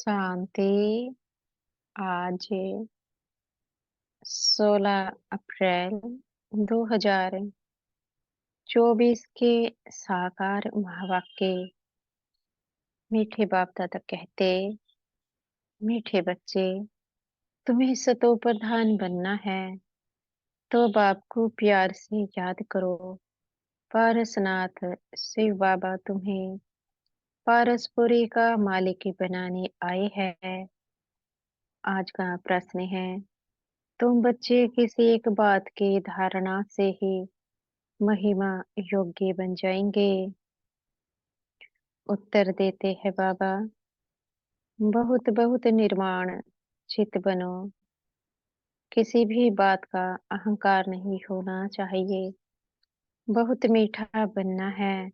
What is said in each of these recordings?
शांति। आज 16 अप्रैल 2024 के साकार महावाक्य। मीठे बाप दादा कहते, मीठे बच्चे, तुम्हें सतो प्रधान बनना है तो बाप को प्यार से याद करो। पारसनाथ शिव बाबा तुम्हें पारसपुरी का मालिक बनाने आए हैं। आज का प्रश्न है, तुम बच्चे किसी एक बात की धारणा से ही महिमा योग्य बन जाएंगे। उत्तर देते हैं बाबा, बहुत बहुत निर्माण चित बनो। किसी भी बात का अहंकार नहीं होना चाहिए। बहुत मीठा बनना है।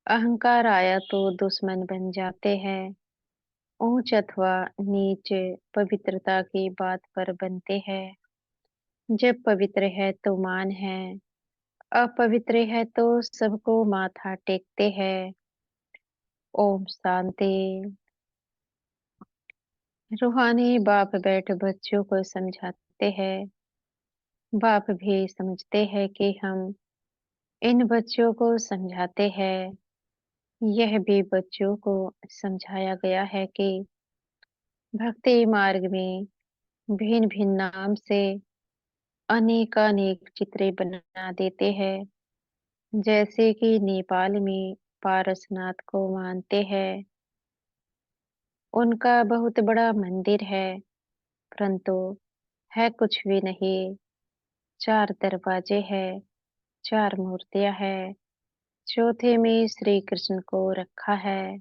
अहंकार आया तो दुश्मन बन जाते हैं। ऊंच अथवा नीच पवित्रता की बात पर बनते हैं। जब पवित्र है तो मान है, अपवित्र है तो सबको माथा टेकते हैं। ओम शांति। रूहानी बाप बैठ बच्चों को समझाते हैं। बाप भी समझते हैं कि हम इन बच्चों को समझाते हैं। यह भी बच्चों को समझाया गया है कि भक्ति मार्ग में भिन्न भिन्न नाम से अनेकानेक चित्रे बना देते हैं। जैसे कि नेपाल में पारसनाथ को मानते हैं। उनका बहुत बड़ा मंदिर है, परंतु है कुछ भी नहीं। 4 दरवाजे हैं, 4 मूर्तियां हैं। चौथे में श्री कृष्ण को रखा है।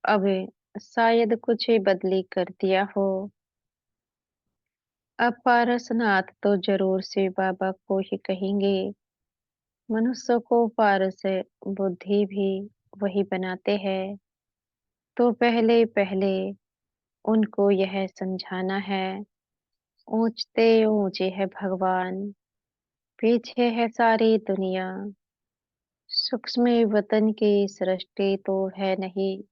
अब शायद कुछ बदली कर दिया हो। अब पारसनाथ तो जरूर शिव बाबा को ही कहेंगे। मनुष्य को पारस बुद्धि भी वही बनाते हैं। तो पहले पहले उनको यह समझाना है, ऊंचते ऊंचे है भगवान, पीछे है सारी दुनिया। सूक्ष्म वतन की सृष्टि तो है नहीं,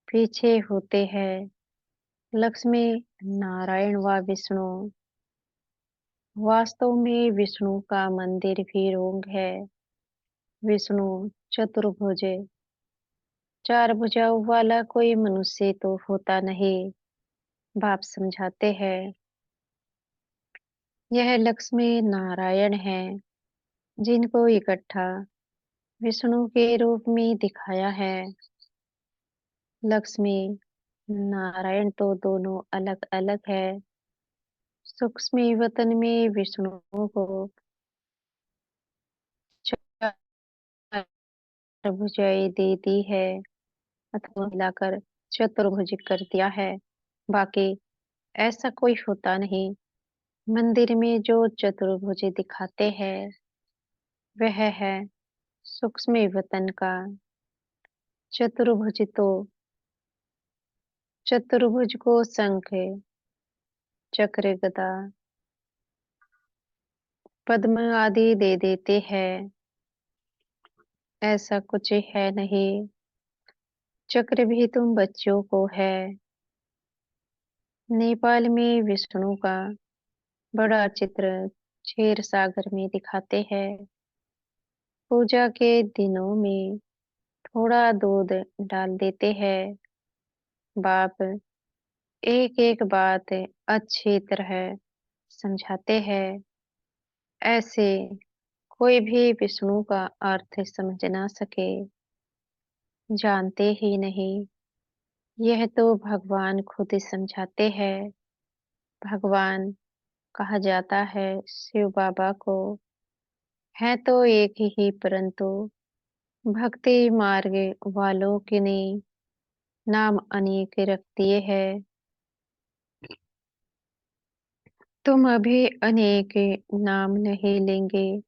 पीछे होते हैं लक्ष्मी नारायण व विष्णु। वास्तव में विष्णु का मंदिर भी रोंग है। विष्णु चतुर्भुज 4 भुजाओं वाला कोई मनुष्य तो होता नहीं। बाप समझाते हैं, यह लक्ष्मी नारायण है जिनको इकट्ठा विष्णु के रूप में दिखाया है। लक्ष्मी नारायण तो दोनों अलग अलग है। सूक्ष्म वतन में विष्णु को 4 भुजाएं दे दी है, अथवा मिलाकर चतुर्भुज कर दिया है। बाकी ऐसा कोई होता नहीं। मंदिर में जो चतुर्भुज दिखाते हैं वह है सूक्ष्म वतन का। चतुर्भुज तो चतुर्भुज को शंख चक्र गदा पद्म आदि दे देते हैं। ऐसा कुछ है नहीं। चक्र भी तुम बच्चों को है। नेपाल में विष्णु का बड़ा चित्र क्षीर सागर में दिखाते हैं। पूजा के दिनों में थोड़ा दूध डाल देते हैं। बाप एक एक बात अच्छी तरह समझाते हैं। ऐसे कोई भी विष्णु का अर्थ समझ ना सके, जानते ही नहीं। यह तो भगवान खुद ही समझाते हैं। भगवान कहा जाता है शिव बाबा को, है तो एक ही परंतु भक्ति मार्ग वालों के ने नाम अनेक रख दिए हैं। तुम अभी अनेक नाम नहीं लेंगे।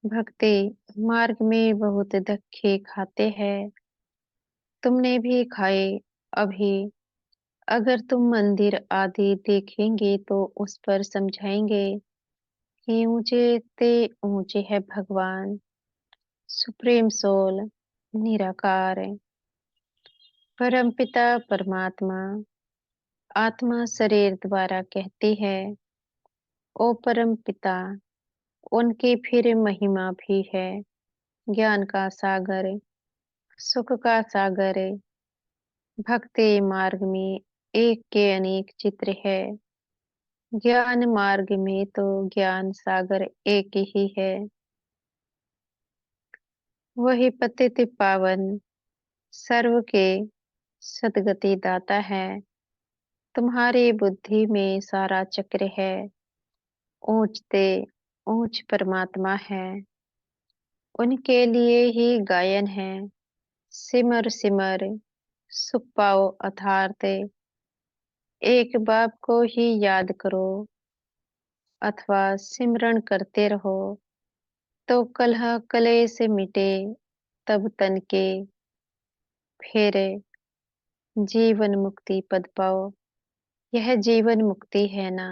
भक्ति मार्ग में बहुत धक्के खाते हैं। तुमने भी खाए अभी। अगर तुम मंदिर आदि देखेंगे तो उस पर समझाएंगे कि ऊंचे ते ऊंचे है भगवान, सुप्रीम सोल, निराकार। परमपिता परमात्मा आत्मा शरीर द्वारा कहती है, ओ परम पिता। उनकी फिर महिमा भी है, ज्ञान का सागर, सुख का सागर। भक्ति मार्ग में एक के अनेक चित्र है, ज्ञान मार्ग में तो ज्ञान सागर एक ही है। वही पतित पावन सर्व के सदगति दाता है। तुम्हारी बुद्धि में सारा चक्र है, ऊंचते ऊंच परमात्मा है। उनके लिए ही गायन है, सिमर सिमर सुख पाओ अथार्थ। एक बाप को ही याद करो अथवा सिमरण करते रहो, तो कलह कलेश मिटे, तब तन के फेरे जीवन मुक्ति पद पाओ। यह जीवन मुक्ति है ना,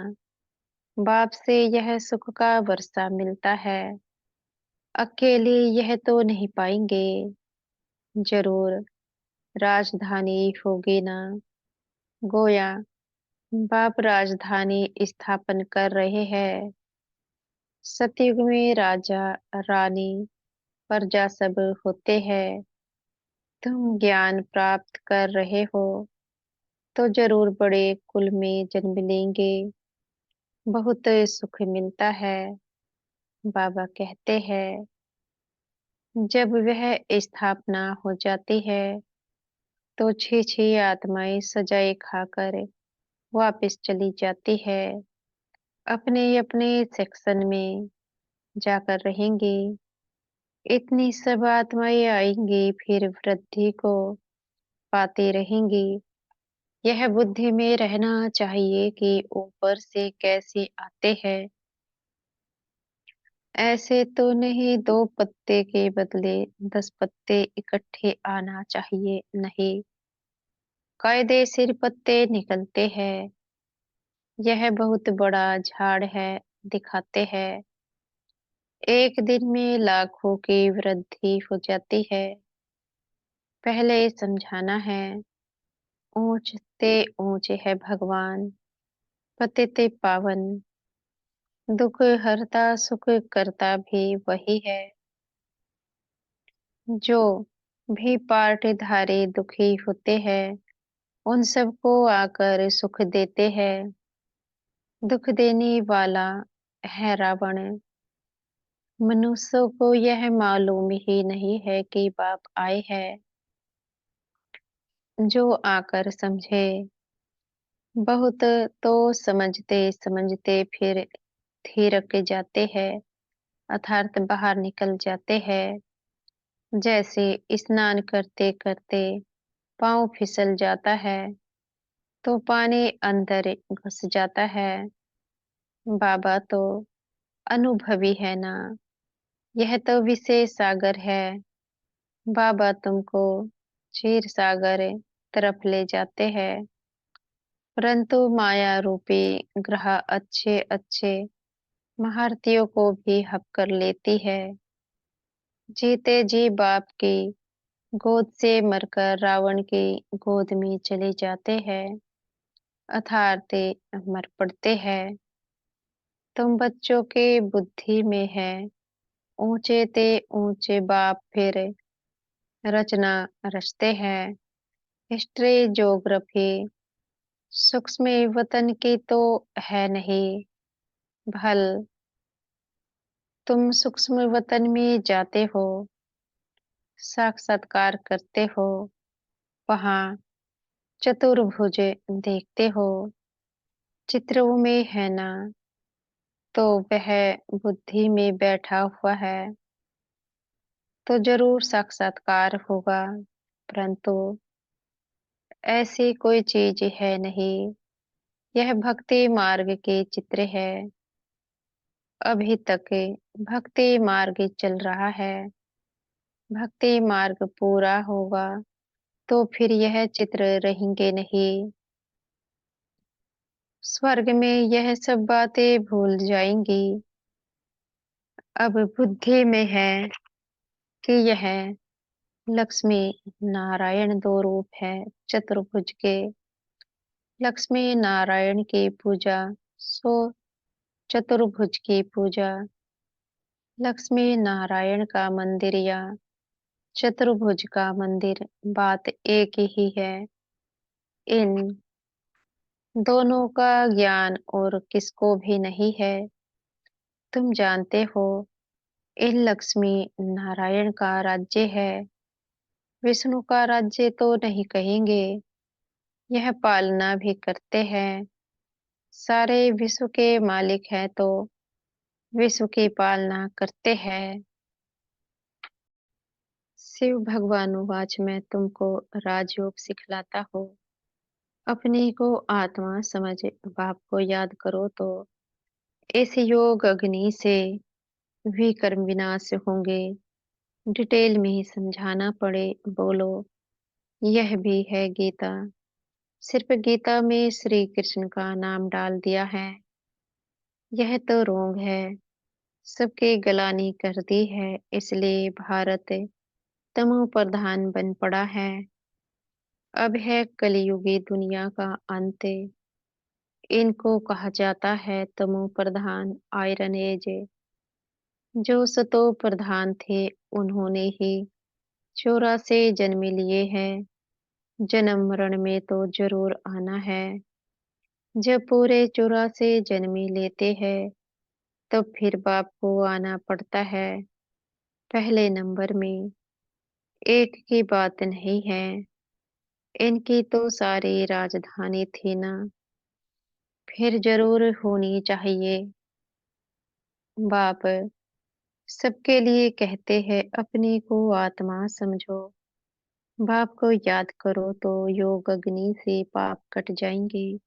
बाप से यह सुख का वर्षा मिलता है। अकेले यह तो नहीं पाएंगे, जरूर राजधानी होगी ना। गोया बाप राजधानी स्थापन कर रहे हैं। सतयुग में राजा रानी प्रजा सब होते हैं। तुम ज्ञान प्राप्त कर रहे हो तो जरूर बड़े कुल में जन्म लेंगे, बहुत सुख मिलता है। बाबा कहते हैं, जब वह स्थापना हो जाती है तो छह छह आत्माएं सजाए खाकर वापस चली जाती है, अपने अपने सेक्शन में जाकर रहेंगी। इतनी सब आत्माएं आएंगी फिर वृद्धि को पाती रहेंगी। यह बुद्धि में रहना चाहिए कि ऊपर से कैसे आते हैं। ऐसे तो नहीं 2 पत्ते के बदले 10 पत्ते इकट्ठे आना चाहिए, नहीं कायदे सिर पत्ते निकलते हैं। यह बहुत बड़ा झाड़ है, दिखाते हैं। एक दिन में लाखों की वृद्धि हो जाती है। पहले समझाना है, ऊंचते ऊंचे है भगवान, पतित पावन, दुख हरता सुख करता भी वही है। जो भी पार्टधारी दुखी होते हैं, उन सबको आकर सुख देते हैं। दुख देने वाला है रावण। मनुष्यों को यह मालूम ही नहीं है कि बाप आए हैं। जो आकर समझे, बहुत तो समझते समझते फिर थिरक जाते हैं, अर्थात बाहर निकल जाते हैं। जैसे स्नान करते करते पाँव फिसल जाता है तो पानी अंदर घुस जाता है। बाबा तो अनुभवी है ना, यह तो विशेष सागर है। बाबा तुमको क्षीर सागर तरफ ले जाते हैं, परंतु माया रूपी ग्रह अच्छे अच्छे महारथियों को भी हप कर लेती है। जीते जी बाप की गोद से मरकर रावण की गोद में चले जाते हैं, अथार्थ मर पड़ते हैं। तुम बच्चों के बुद्धि में है, ऊंचे ते ऊंचे बाप फिर रचना रचते हैं। हिस्ट्री ज्योग्राफी सूक्ष्म वतन की तो है नहीं, भल तुम सूक्ष्म वतन में जाते हो, साक्षात्कार करते हो, वहां चतुर्भुज देखते हो। चित्रों में है ना, तो वह बुद्धि में बैठा हुआ है, तो जरूर साक्षात्कार होगा। परंतु ऐसी कोई चीज है नहीं, यह भक्ति मार्ग के चित्र है। अभी तक भक्ति मार्ग चल रहा है, भक्ति मार्ग पूरा होगा तो फिर यह चित्र रहेंगे नहीं। स्वर्ग में यह सब बातें भूल जाएंगी। अब बुद्धि में है कि यह लक्ष्मी नारायण दो रूप है चतुर्भुज के। लक्ष्मी नारायण की पूजा सो चतुर्भुज की पूजा। लक्ष्मी नारायण का मंदिर या चतुर्भुज का मंदिर बात एक ही है। इन दोनों का ज्ञान और किसको भी नहीं है। तुम जानते हो इन लक्ष्मी नारायण का राज्य है। विष्णु का राज्य तो नहीं कहेंगे। यह पालना भी करते हैं। सारे विश्व के मालिक हैं तो विश्व की पालना करते हैं। शिव भगवानुवाच मैं तुमको राजयोग सिखलाता हूँ। अपने को आत्मा समझ बाप को याद करो तो इस योग अग्नि से भी कर्म विनाश होंगे। डिटेल में समझाना पड़े बोलो। यह भी है गीता। सिर्फ गीता में श्री कृष्ण का नाम डाल दिया है। यह तो रोंग है। सबके गलानी कर दी है। इसलिए भारत तमो प्रधान बन पड़ा है। अब है कलियुगी दुनिया का अंत। इनको कहा जाता है तमो प्रधान आयरन एज। जो सतो प्रधान थे उन्होंने ही 84 जन्म लिए हैं। जन्म मरण में तो जरूर आना है। जब पूरे 84 जन्म लेते हैं तब फिर बाप को आना पड़ता है। पहले नंबर में एक की बात नहीं है। इनकी तो सारी राजधानी थी ना। फिर जरूर होनी चाहिए। बाप सबके लिए कहते हैं अपने को आत्मा समझो। बाप को याद करो तो योग अग्नि से पाप कट जाएंगे।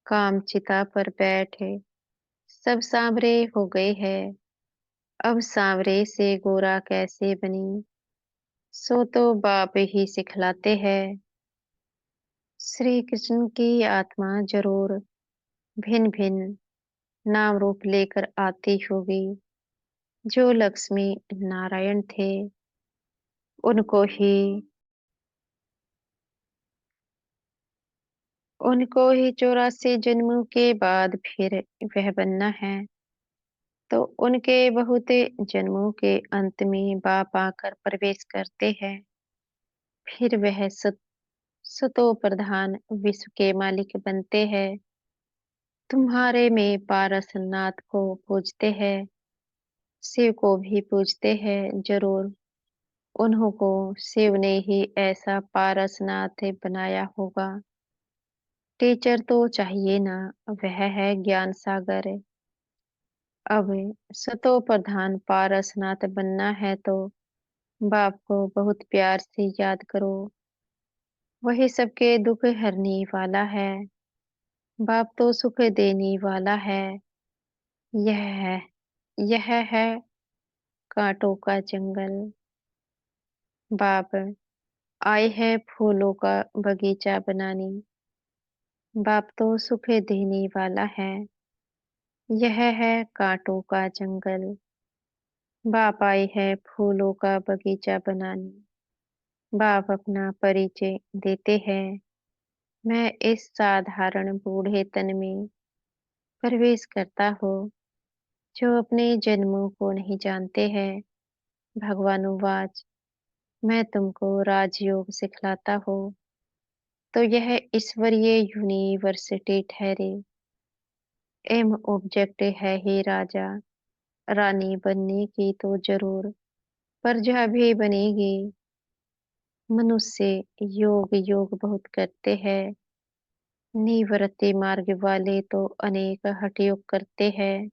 काम चिता पर बैठे सब सांवरे हो गए हैं। अब सांवरे से गोरा कैसे बनी सो तो बाप ही सिखलाते हैं। श्री कृष्ण की आत्मा जरूर भिन्न भिन्न नाम रूप लेकर आती होगी। जो लक्ष्मी नारायण थे उनको ही 84 जन्मों के बाद फिर वह बनना है। तो उनके बहुत जन्मों के अंत में बाप आकर प्रवेश करते हैं। फिर वह सतो प्रधान विश्व के मालिक बनते हैं। तुम्हारे में पारसनाथ को पूजते हैं। शिव को भी पूजते हैं जरूर। उन्हों को शिव ने ही ऐसा पारसनाथ बनाया होगा। टीचर तो चाहिए ना। वह है ज्ञान सागर। अब सतो प्रधान पारसनाथ बनना है तो बाप को बहुत प्यार से याद करो। वही सबके दुख हरने वाला है। बाप तो सुख देने वाला है। यह है यह है कांटों का जंगल। बाप आए है फूलों का बगीचा बनाने। बाप तो सुख देने वाला है। यह है कांटों का जंगल। बाप आए है फूलों का बगीचा बनाने। बाप अपना परिचय देते हैं। मैं इस साधारण बूढ़े तन में प्रवेश करता हूँ जो अपने जन्मों को नहीं जानते हैं। भगवानुवाच मैं तुमको राजयोग सिखलाता हूँ तो यह ईश्वरीय यूनिवर्सिटी ठहरे। एम ऑब्जेक्ट है ही राजा रानी बनने की तो जरूर प्रजा भी बनेगी। मनुष्य योग योग बहुत करते हैं। निवृत्ति मार्ग वाले तो अनेक हठयोग करते हैं।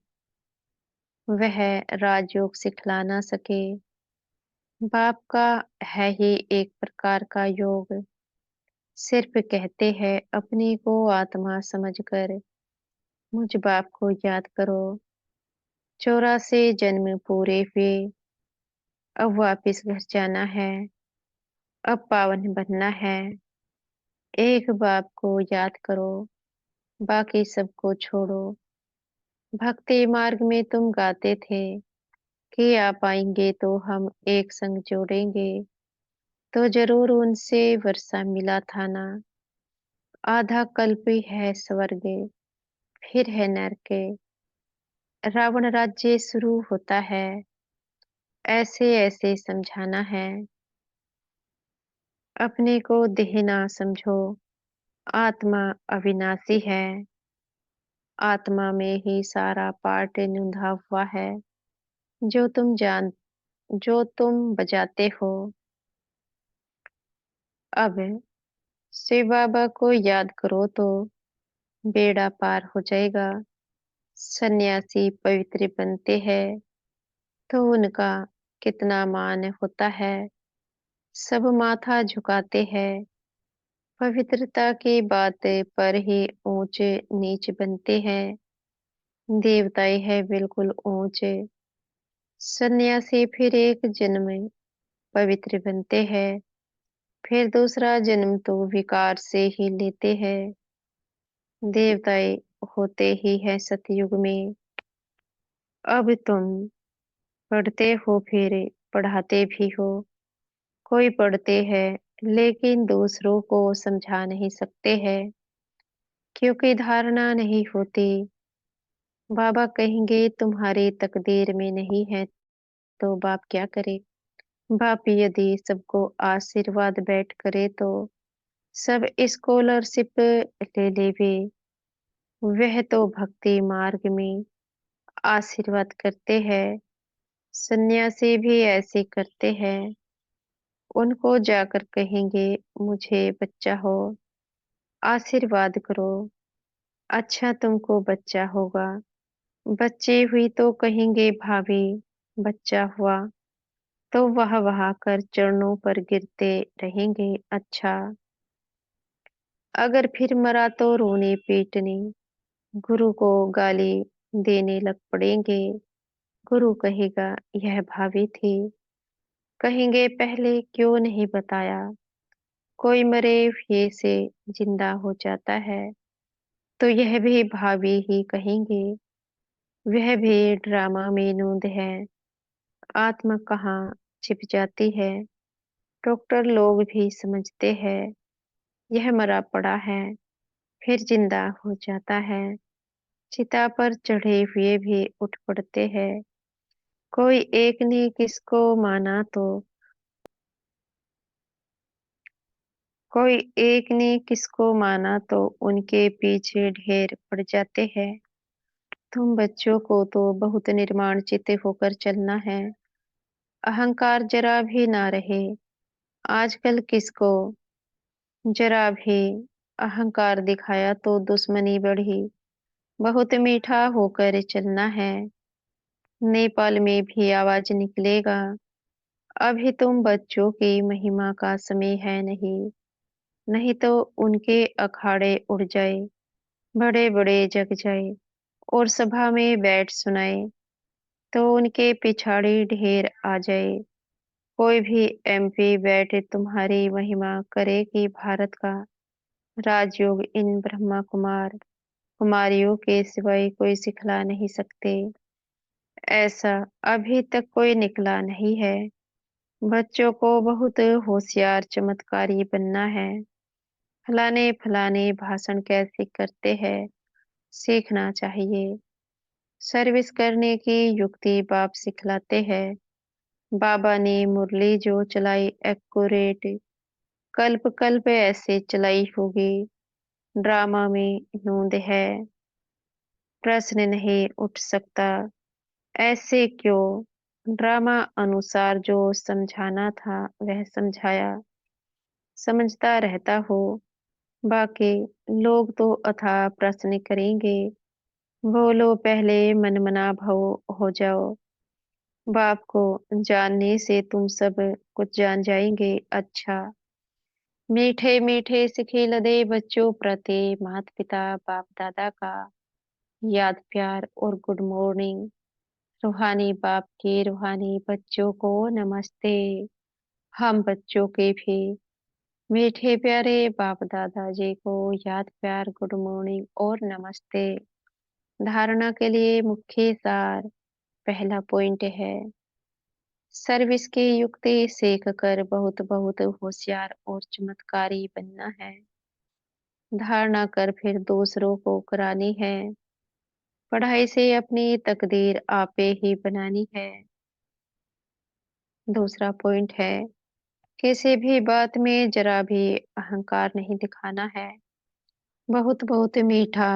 वह राजयोग सिखला ना सके। बाप का है ही एक प्रकार का योग। सिर्फ कहते हैं अपने को आत्मा समझकर मुझ बाप को याद करो। 84 जन्म पूरे हुए। अब वापिस घर जाना है। अब पावन बनना है। एक बाप को याद करो। बाकी सबको छोड़ो। भक्ति मार्ग में तुम गाते थे कि आप आएंगे तो हम एक संग जोड़ेंगे। तो जरूर उनसे वर्षा मिला था ना। आधा कल्प है स्वर्ग, फिर है नरक। रावण राज्य शुरू होता है, ऐसे ऐसे समझाना है। अपने को देह ना समझो, आत्मा अविनाशी है। आत्मा में ही सारा पार्ट निंदा हुआ है। जो तुम जान जो तुम बजाते हो। अब शिव बाबा को याद करो तो बेड़ा पार हो जाएगा। सन्यासी पवित्र बनते हैं तो उनका कितना मान होता है। सब माथा झुकाते हैं, पवित्रता की बात पर ही ऊंच नीच बनते हैं। देवताएं है बिल्कुल ऊंचे। सन्यासी फिर एक जन्म में पवित्र बनते हैं, फिर दूसरा जन्म तो विकार से ही लेते हैं। देवताएं होते ही है सतयुग में। अब तुम पढ़ते हो, फिर पढ़ाते भी हो। कोई पढ़ते हैं लेकिन दूसरों को समझा नहीं सकते हैं, क्योंकि धारणा नहीं होती। बाबा कहेंगे तुम्हारी तकदीर में नहीं है तो बाप क्या करे। बाप यदि सबको आशीर्वाद बैठ करे तो सब स्कॉलरशिप ले लेवे। वह तो भक्ति मार्ग में आशीर्वाद करते हैं। सन्यासी भी ऐसे करते हैं। उनको जाकर कहेंगे मुझे बच्चा हो, आशीर्वाद करो। अच्छा तुमको बच्चा होगा। बच्ची हुई तो कहेंगे भाभी बच्चा हुआ। तो वह वहां कर चरणों पर गिरते रहेंगे। अच्छा अगर फिर मरा तो रोने पीटने गुरु को गाली देने लग पड़ेंगे। गुरु कहेगा यह भाभी थी। कहेंगे पहले क्यों नहीं बताया। कोई मरे हुए से जिंदा हो जाता है तो यह भी भाभी ही कहेंगे। वह भी ड्रामा में नूंद है। आत्मा कहाँ छिप जाती है। डॉक्टर लोग भी समझते हैं यह मरा पड़ा है, फिर जिंदा हो जाता है। चिता पर चढ़े हुए भी उठ पड़ते हैं। कोई एक ने किसको माना तो कोई एक ने किसको माना तो उनके पीछे ढेर पड़ जाते हैं। तुम बच्चों को तो बहुत निर्माण चित्त होकर चलना है। अहंकार जरा भी ना रहे। आजकल किसको जरा भी अहंकार दिखाया तो दुश्मनी बढ़ी। बहुत मीठा होकर चलना है। नेपाल में भी आवाज निकलेगा। अभी तुम बच्चों की महिमा का समय है नहीं। नहीं तो उनके अखाड़े उड़ जाए, बड़े बड़े जग जाए और सभा में बैठ सुनाए तो उनके पिछाड़ी ढेर आ जाए। कोई भी एमपी बैठे तुम्हारी महिमा करे कि भारत का राजयोग इन ब्रह्मा कुमार कुमारियों के सिवाय कोई सिखला नहीं सकते। ऐसा अभी तक कोई निकला नहीं है। बच्चों को बहुत होशियार चमत्कारी बनना है। फलाने फलाने भाषण कैसे करते हैं सीखना चाहिए। सर्विस करने की युक्ति बाप सिखलाते हैं। बाबा ने मुरली जो चलाई एक्यूरेट कल्प कल्प ऐसे चलाई होगी। ड्रामा में नूंद है, प्रश्न नहीं उठ सकता ऐसे क्यों। ड्रामा अनुसार जो समझाना था वह समझाया। समझता रहता हो। बाकी लोग तो अथाह प्रश्न करेंगे। बोलो पहले मनमना भव हो जाओ। बाप को जानने से तुम सब कुछ जान जाएंगे। अच्छा मीठे मीठे सिखिल दे बच्चों प्रति माता पिता बाप दादा का याद प्यार और गुड मॉर्निंग। रूहानी बाप के रूहानी बच्चों को नमस्ते। हम बच्चों के भी मीठे प्यारे बाप दादा जी को याद प्यार गुड मॉर्निंग और नमस्ते। धारणा के लिए मुख्य सार पहला पॉइंट है सर्विस की युक्ति सीख कर बहुत बहुत होशियार और चमत्कारी बनना है। धारणा कर फिर दूसरों को करानी है। पढ़ाई से अपनी तकदीर आपे ही बनानी है। दूसरा पॉइंट है, किसी भी बात में जरा भी अहंकार नहीं दिखाना है। बहुत बहुत मीठा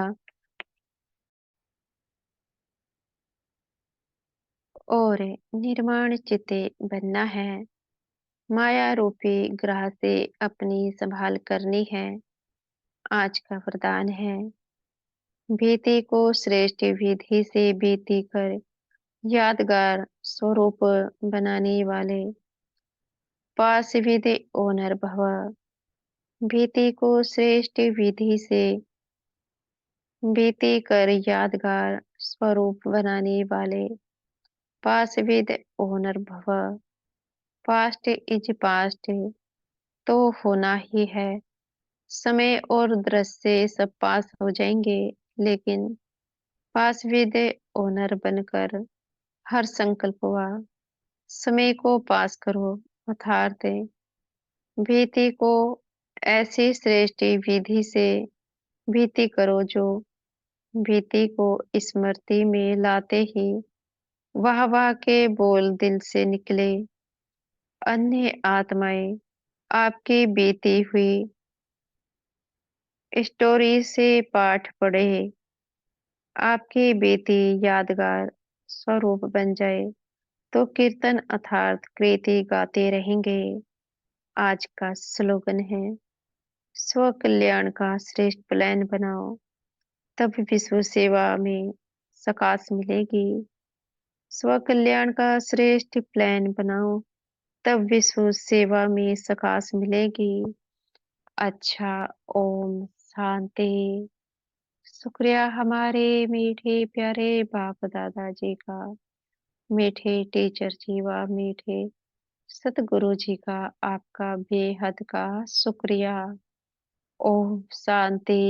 और निर्माण चित्ते बनना है। माया रूपी ग्रह से अपनी संभाल करनी है। आज का वरदान है, बीती को श्रेष्ठ विधि से बीती कर यादगार स्वरूप बनाने वाले पास विधि ओनर भव। बीती को श्रेष्ठ विधि से बीती कर यादगार स्वरूप बनाने वाले पास विद ओनर भव। पास्ट इज पास्ट तो होना ही है। समय और दृश्य सब पास हो जाएंगे, लेकिन पास विद ओनर बनकर हर संकल्प हुआ समय को पास करो। अर्थात भीति को ऐसी श्रेष्ठ विधि से भीति करो जो भीति को स्मृति में लाते ही वाह वाह के बोल दिल से निकले। अन्य आत्माएं आपकी बीती हुई स्टोरी से पाठ पढ़े, आपकी बीती यादगार स्वरूप बन जाए तो कीर्तन अर्थात कृति गाते रहेंगे। आज का स्लोगन है, स्व कल्याण का श्रेष्ठ प्लान बनाओ, तब विश्व सेवा में सकाश मिलेगी। स्व कल्याण का श्रेष्ठ प्लान बनाओ, तब विश्व सेवा में सकाश मिलेगी। अच्छा, ओम शांति। शुक्रिया हमारे मीठे प्यारे बाप दादा जी का, मीठे टीचर जी व मीठे सतगुरु जी का आपका बेहद का शुक्रिया। ओम शांति।